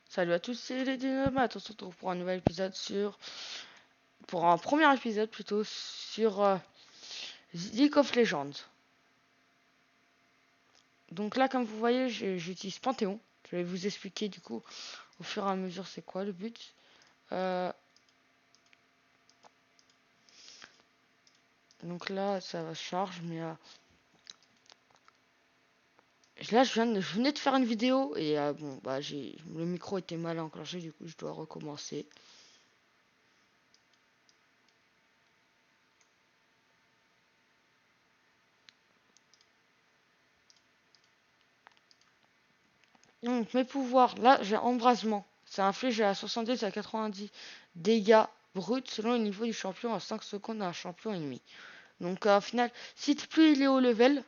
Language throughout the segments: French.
Salut à tous, c'est les Dynamates. On se retrouve pour un nouvel épisode pour un premier épisode plutôt sur League of Legends. Donc là, comme vous voyez, j'utilise Panthéon. Je vais vous expliquer du coup au fur et à mesure c'est quoi le but. Donc là, ça va charge, mais là, je venais de faire une vidéo et bon, bah le micro était mal enclenché, du coup, je dois recommencer. Donc mes pouvoirs, là j'ai embrasement. Ça inflige à 70 à 90 dégâts bruts selon le niveau du champion à 5 secondes d'un champion ennemi. Donc au final, si plus il est haut level,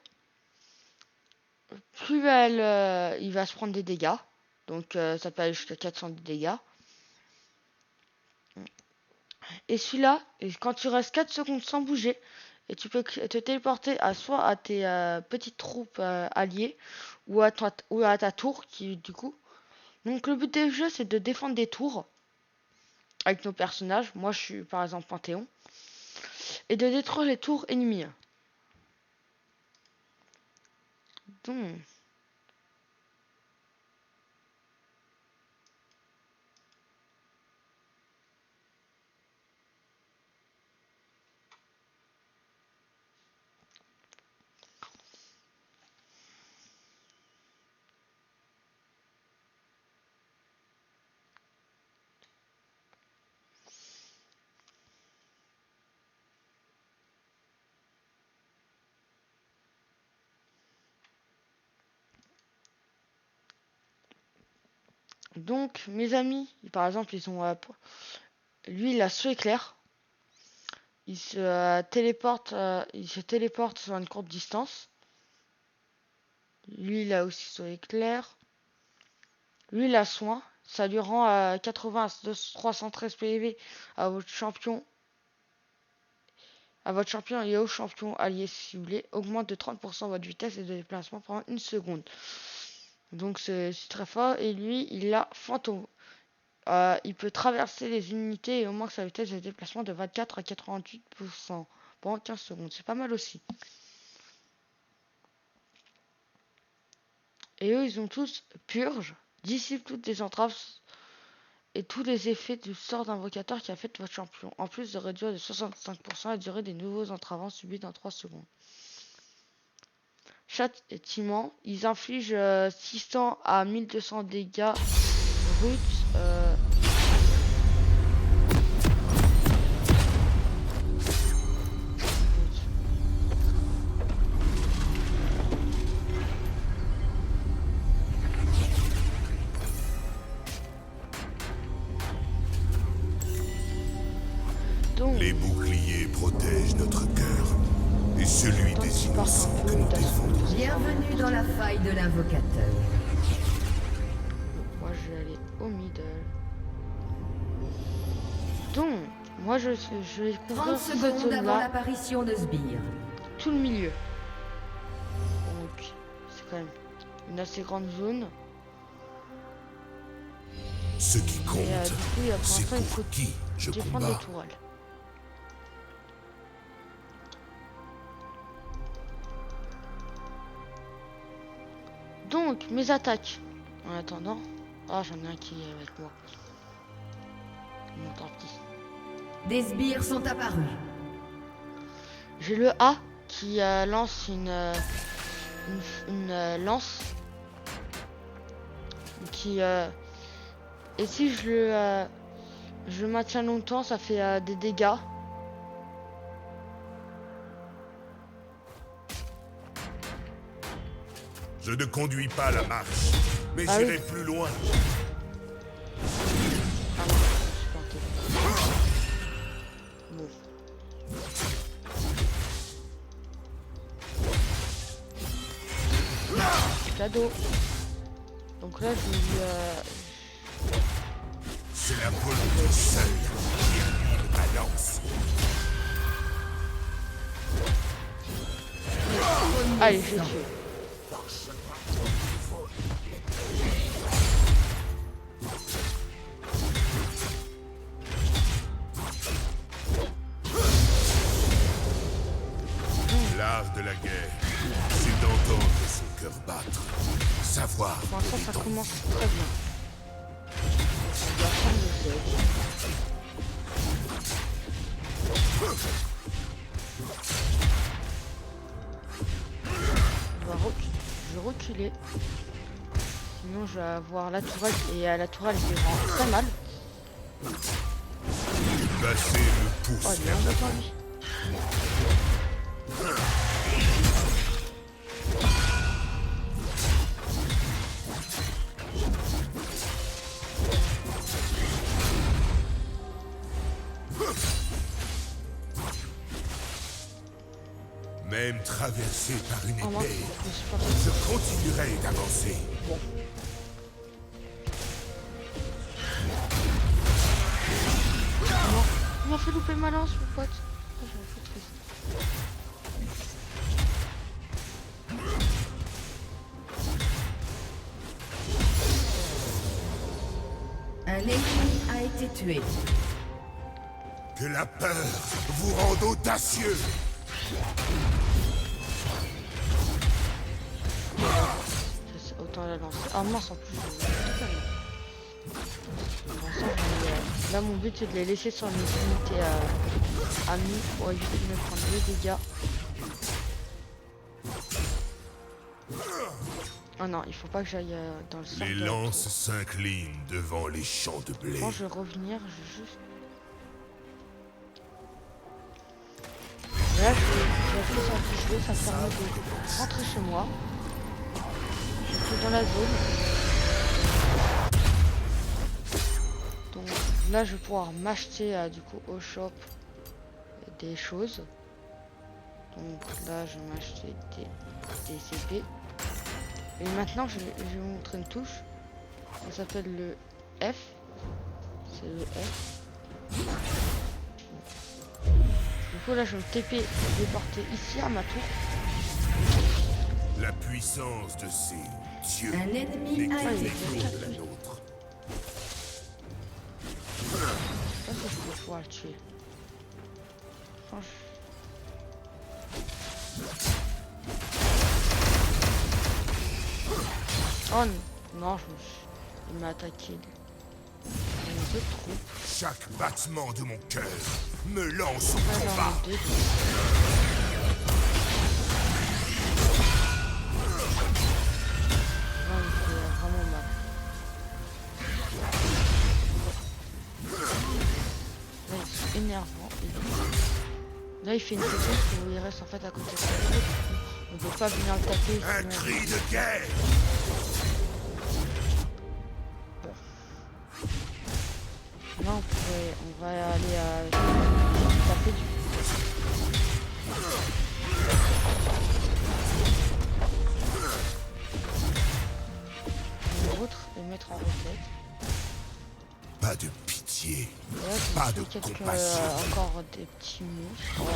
plus il va se prendre des dégâts. Donc ça peut aller jusqu'à 410 dégâts. Et celui-là, quand tu restes 4 secondes sans bouger, et tu peux te téléporter soit à tes petites troupes alliées ou à ta tour qui du coup. Donc le but du jeu c'est de défendre des tours avec nos personnages. Moi je suis par exemple Panthéon. Et de détruire les tours ennemies. Donc, mes amis, par exemple, ils ont lui il a saut éclair. Il se téléporte sur une courte distance. Lui il a aussi saut éclair. Lui il a soin. Ça lui rend à 80 313 PV à votre champion. À votre champion et au champion allié ciblé. Augmente de 30% votre vitesse de déplacement pendant une seconde. Donc c'est très fort. Et lui il a fantôme. Il peut traverser les unités et augmente sa vitesse de déplacement de 24 à 88% pendant 15 secondes. C'est pas mal aussi. Et eux, ils ont tous purge, dissipe toutes les entraves et tous les effets du sort d'invocateur qui affecte votre champion. En plus de réduire de 65% la durée des nouveaux entravants subis dans 3 secondes. Châtiment, ils infligent 600 à 1200 dégâts bruts. Les boucliers protègent notre cœur et celui des innocents que nous défendons. Bienvenue dans la faille de l'invocateur. Moi je vais aller au middle. Donc, moi je vais couvrir 30 secondes avant l'apparition de Sbire. Tout le milieu. Donc, c'est quand même une assez grande zone. Ce qui compte, c'est pour pour qui je défendre combats. les tourelles. Donc, mes attaques. En attendant. Ah, j'en ai un qui est avec moi. Bon, tant pis. Des sbires sont apparus. J'ai le A qui lance une lance. Qui. Et si je le maintiens longtemps, ça fait des dégâts. Je ne conduis pas la marche, mais j'irai plus loin. Ah non, je suis planté. Bon. Cadeau. Donc là, je lui... C'est la volonté seule qui anime ma lance. Allez, j'ai tué. la guerre, c'est d'entendre son cœur battre. Savoir. Pour l'instant, ça commence très bien. On doit prendre le siège. Je vais reculer. Sinon, je vais avoir la tourelle. Et à la tourelle, je vais rendre très mal. Passer le pouce Oh, il est vers en l'avant. lui. Même traversé par une Oh non, épée, je me suis pas fait. je continuerai d'avancer. Bon. Non, il m'a fait louper ma lance, mon pote. Oh, j'en suis triste. Un ennemi a été tué. Que la peur vous rende audacieux. Autant la lancer. Ah mince, en plus, là, mon but, c'est de les laisser sur une unité amie pour éviter de me prendre des dégâts. Ah non, il faut pas que j'aille dans le centre. Les lances s'inclinent devant les champs de blé. Quand je vais revenir, je vais juste... Là, je vais appuyer sur un petit jouet, ça me permet de rentrer chez moi. Je suis dans la zone. Donc là, je vais pouvoir m'acheter du coup au shop des choses. Donc là, je vais m'acheter des CP. Et maintenant, je vais vous montrer une touche. Ça s'appelle le F. C'est le F. Du coup, là, je vais me TP et déporter ici à ma tour. La puissance de ces dieux Un ennemi n'est a que été l'écho de la nôtre. Je sais pas si je vais pouvoir le tuer. Enfin, oh non, il m'a attaqué. Il y a deux troupes. Chaque battement de mon cœur me lance au Là, j'en combat. ai deux. Là, il fait vraiment mal. Là, il est énervant. Là, il fait une séquence où il reste en fait à côté de la tête. On peut pas venir le taper. Un Sinon... cri de guerre. Là, on va aller à taper du. L'autre et mettre en requête. Pas de pitié. Là, Pas de quelques, compassion. encore des petits monstres.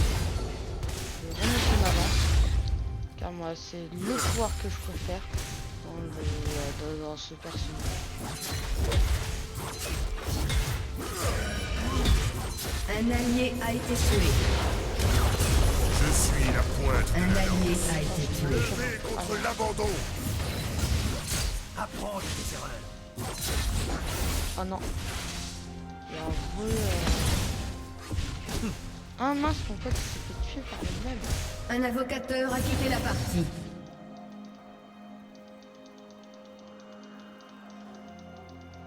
Je vais remonter ma lance. Car moi, c'est le pouvoir que je préfère dans ce personnage. Un allié a été tué. Je suis la pointe de Un la allié lance. a été tué. Levez contre l'abandon. Apprends de tes erreurs. Ah non. Il y a un vrai... Ah mince, mon pote s'est fait tuer par le même. Un invocateur a quitté la partie.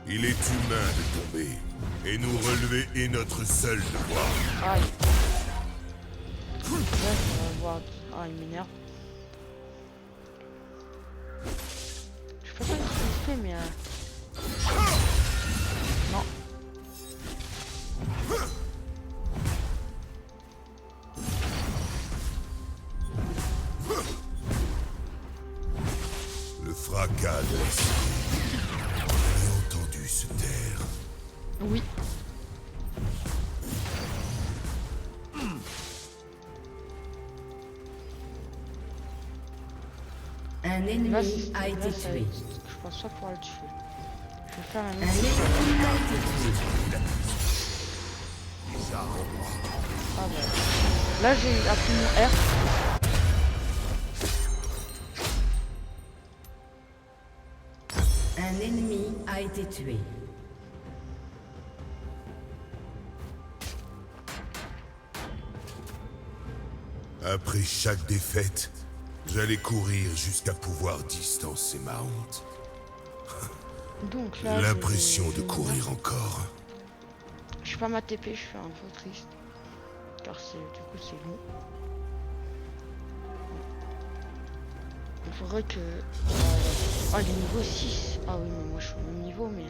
Il est humain de tomber. Et nous relever est notre seul devoir. Aïe. Là, on va voir... Ah, il m'énerve. Je sais pas ce qu'il fait, mais... Non. Le fracas de la cité. J'ai entendu se taire. Oui. Un Là, ennemi a été ça- tué. je pense pas pouvoir le tuer. Je vais faire la Un même. ennemi a été tué. Ah bah. Là j'ai appris mon R. Un ennemi a été tué. Après chaque défaite, j'allais courir jusqu'à pouvoir distancer ma honte. Donc là. L'impression j'ai- de courir encore. Je suis pas ma TP, je suis un peu triste. Car c'est du coup c'est long. Il faudrait que. Ah, il est niveau 6. Ah oui, mais moi je suis au même niveau, mais.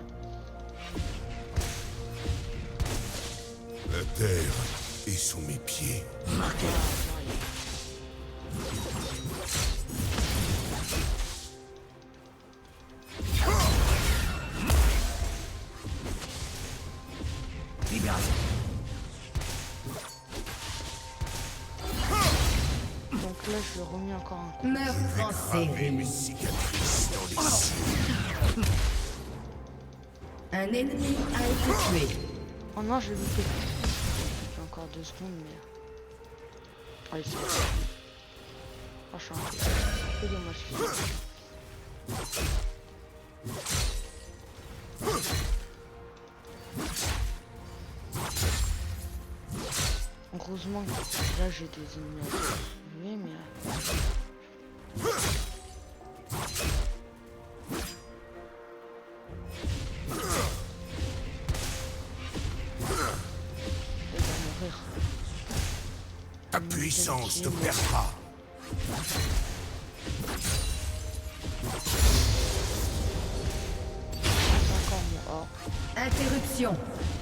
La terre est sous mes pieds. Libération. Donc là, je lui ai remis encore un coup. Meurtre en Graver série. mes cicatrices dans les cieux. Un ennemi a été tué. Oh non, je l'ai loupé. J'ai encore 2 secondes, mais. Allez, c'est bon. Ah, je suis un peu dommage. Heureusement que là j'ai des ennemis à tuer, mais. Elle va mourir. Ta puissance te perdra. C'est encore mon or. Interruption.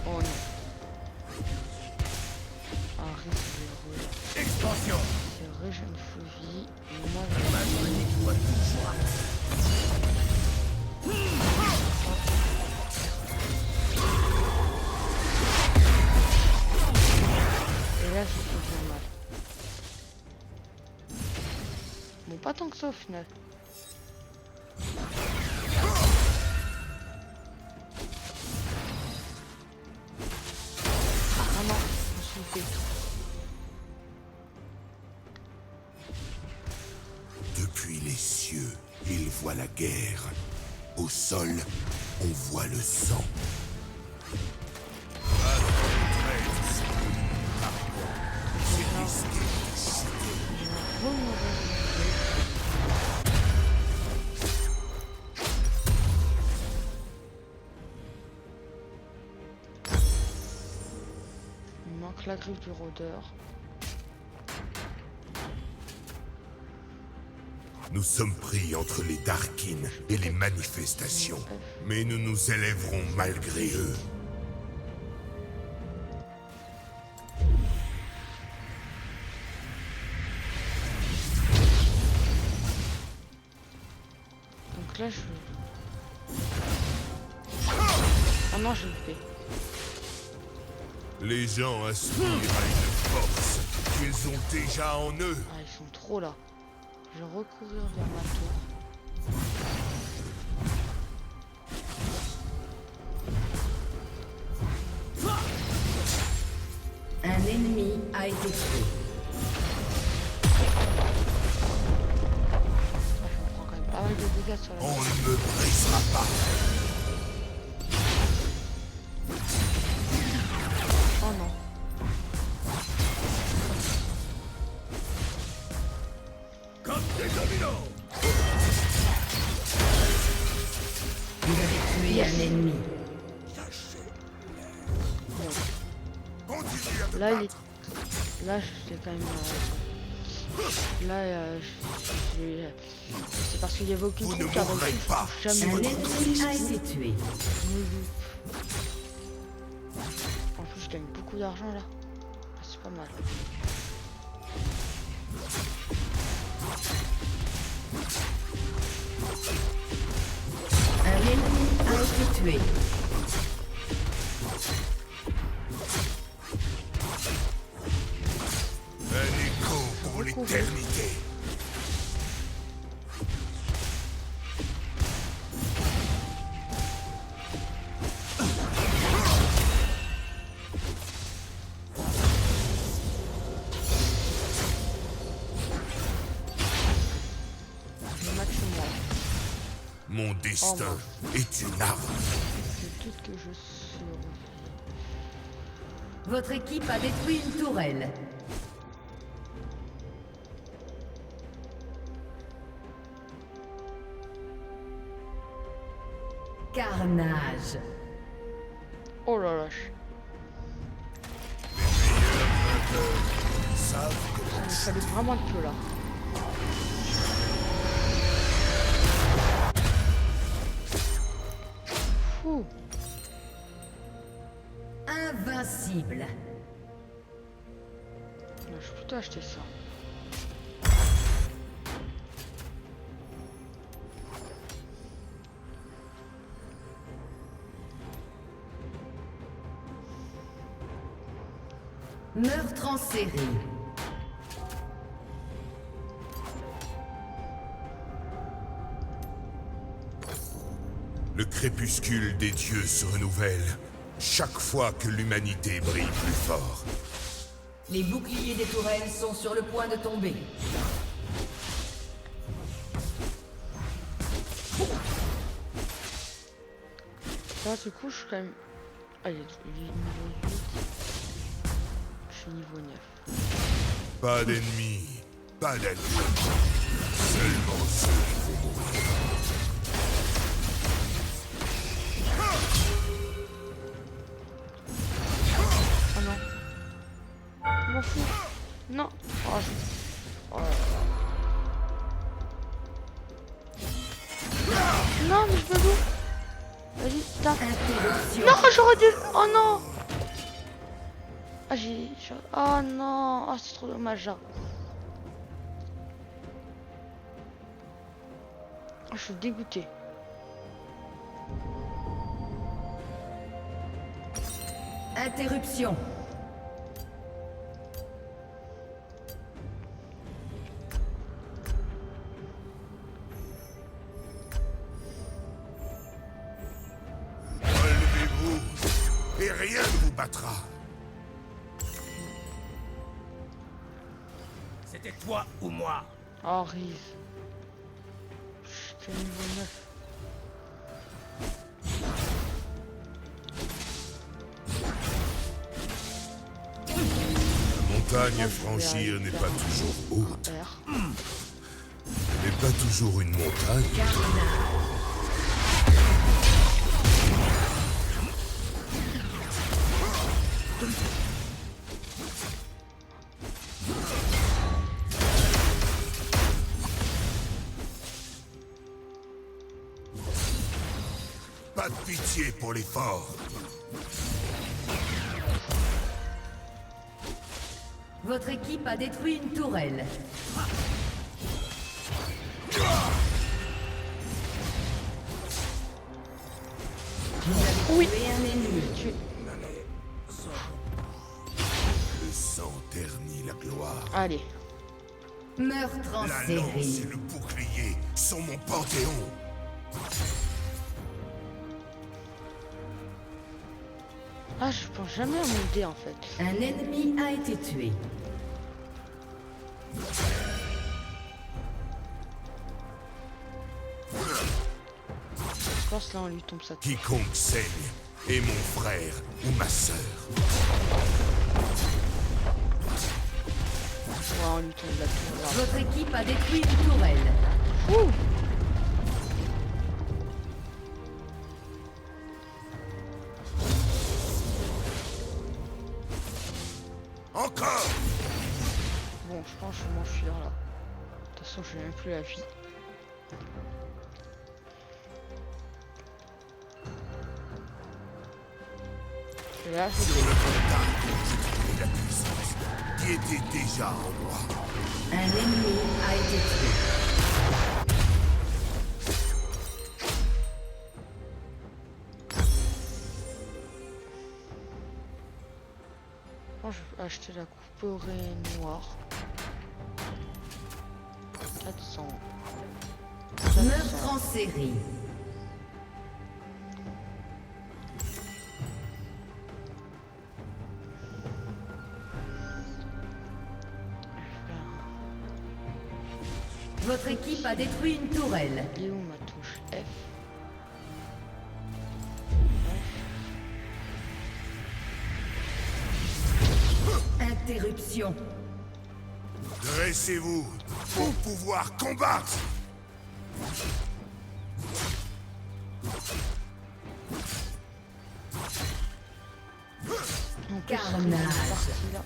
Oh non. Ah, risque de Expansion. c'est régène full vie. Et moi, Ma unique voie de et là, je fais bien mal. Bon, pas tant que ça au final. Ah non, je me suis loupé. Depuis les cieux, il voit la guerre. Au sol, on voit le sang. C'est risqué de chuter. Il manque la griffe du rôdeur. Nous sommes pris entre les Darkins et les manifestations. Mais nous nous élèverons malgré eux. Donc là, je. Ah non, j'ai loupé. Les gens aspirent à une force qu'ils ont déjà en eux. Ah, ils sont trop là. Je vais recourir vers ma tour. Un ennemi a été tué. Ah, je me prends quand même pas mal de dégâts sur la On ne me brisera pas. Oh non. Comme des dominos. Vous avez tué un ennemi. Continuez à me Là, il battre. est. Là, je sais quand même. Là, c'est parce qu'il y avait aucune Vous ne troupe qui a mourrez réussi. pas. Jamais Un eu. ennemi a été tué. En plus, je gagne beaucoup d'argent là. Ah, c'est pas mal. Un ennemi a été tué. Un écho pour l'éternité. Mon destin est une arme. Je doute que je survive. Votre équipe a détruit une tourelle. Carnage. Oh la la. Ils savent comment Ça fallait vraiment de peu là. Ouh. Invincible. Là, je peux plutôt acheter ça. Meurtre en série. le crépuscule des dieux se renouvelle chaque fois que l'humanité brille plus fort. Les boucliers des tourelles sont sur le point de tomber. Là, du coup, je suis quand même... Allez, il est niveau 8. Je suis niveau 9. Pas d'ennemis, pas d'ennemis. Seulement ceux qui vont mourir. Oh non. Je m'en fous. Non. Oh, oh. Non, mais je peux d'où? Vas-y, tape. Interruption. Non, j'aurais dû... Oh non. Ah, j'ai... Oh non. Oh, c'est trop dommage, là. Oh, je suis dégoûté. Interruption. Relevez-vous et rien ne vous battra. C'était toi ou moi? Oh, Riz. Je suis qu'à niveau 9. Montagne à franchir n'est pas toujours haute, R. mais pas toujours une montagne. Pas de pitié pour les forts. Votre équipe a détruit une tourelle. Vous avez tué un ennemi. Le sang ternit la gloire. Allez. Meurtre en La lance série. et le bouclier sont mon panthéon. Ah, je pense jamais à mon dé en fait. Un ennemi a été tué. Je pense là on lui tombe ça. Quiconque saigne est mon frère ou ma sœur. Ouais, on lui tombe la tour là. Votre équipe a détruit une tourelle. Ouh. Encore! Bon, je pense que je vais m'enfuir là. De toute façon, j'ai même plus la vie. Et là, je Sur le montagne, j'ai trouvé la puissance qui était déjà en moi. Un ennemi a été tué. pense que je vais acheter la couperée noire. 400. Meurtre en série. Votre équipe a détruit une tourelle. Et où ma touche F? Interruption. Dressez-vous pour pouvoir combattre. En plus, Carnage. cette partie-là.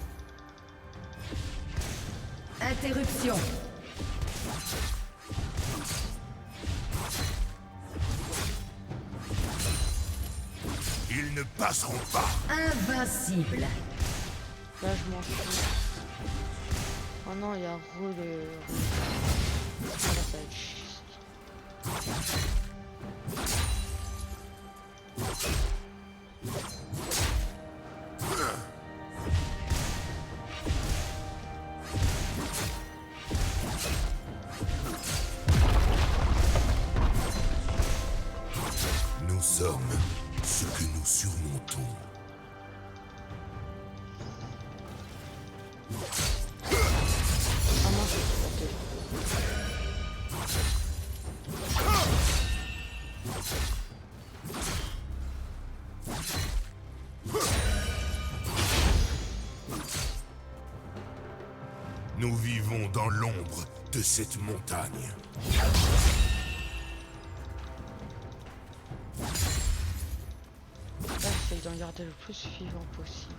Interruption. Ils ne passeront pas. Invincible. Là, je m'en fous. Oh non, il y a le... Ah, là, ça va être chiant. Nous sommes ce que nous surmontons. Ah non, c'est porté. Nous vivons dans l'ombre de cette montagne. Là, j'essaye d'en garder le plus vivant possible.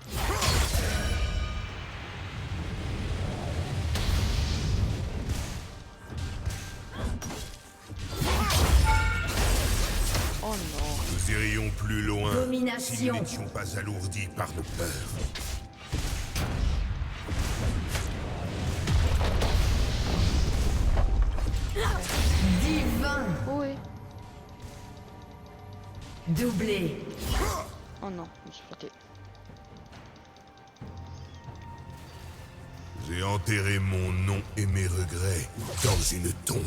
Oh non. Nous irions plus loin Domination. si nous n'étions pas alourdis par nos peurs. Divin. Oui. Doublé. Oh non, je me suis pété. J'ai enterré mon nom et mes regrets dans une tombe.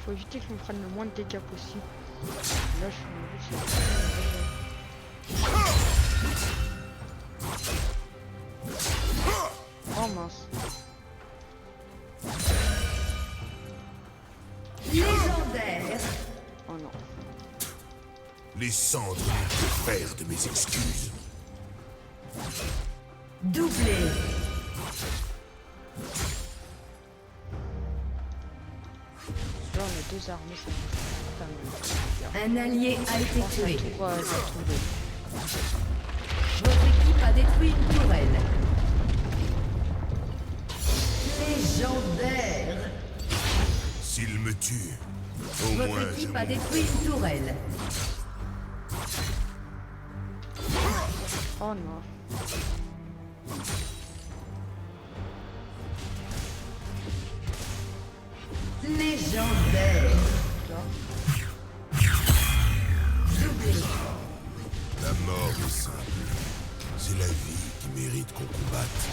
Faut éviter que je me prenne le moins de dégâts possible. Là, je suis... Oh mince. Légendaire. Oh non. Les cendres n'ont que faire de mes excuses. Doublé. Là, on a deux armées, ça me fait Un allié a été tué. tout retrouver. Votre équipe a détruit une tourelle. Légendaire. S'il me tue, au moins Votre je équipe a mourrai. détruit une tourelle. Oh non. Légendaire. Là. Doublé. La mort est simple. C'est la vie qui mérite qu'on combatte.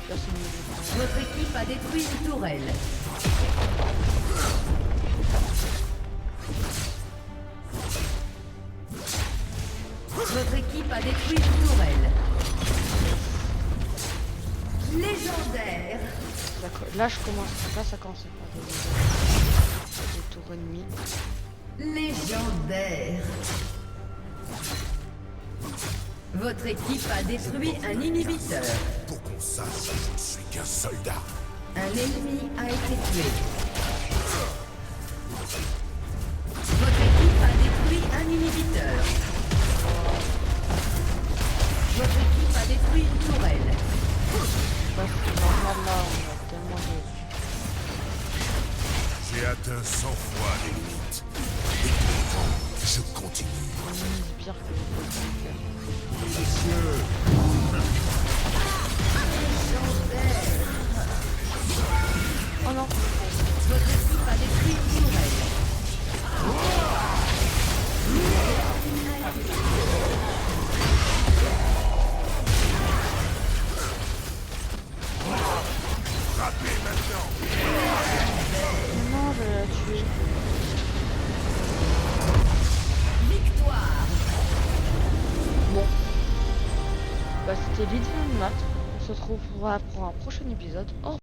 Personne ne me prend. Votre équipe a détruit une tourelle. Votre équipe a détruit une tourelle. Légendaire. D'accord. Là, je commence. Là, ça commence à faire des tours ennemis. Légendaire. Votre équipe a détruit un inhibiteur. Pour qu'on sache que je ne suis qu'un soldat. Un ennemi a été tué. Votre équipe a détruit un inhibiteur. Votre équipe a détruit une tourelle. Parce que normal, là, on a tellement de... J'ai atteint 100 fois les limites. Et pourtant, je continue. ennemis pire que je peux faire. Oh non. Votre équipe a détruit une tourelle. Frappez maintenant. Non, je l'ai tué. Victoire. c'était Lydie Mat. On se retrouvera pour un prochain épisode. Au revoir.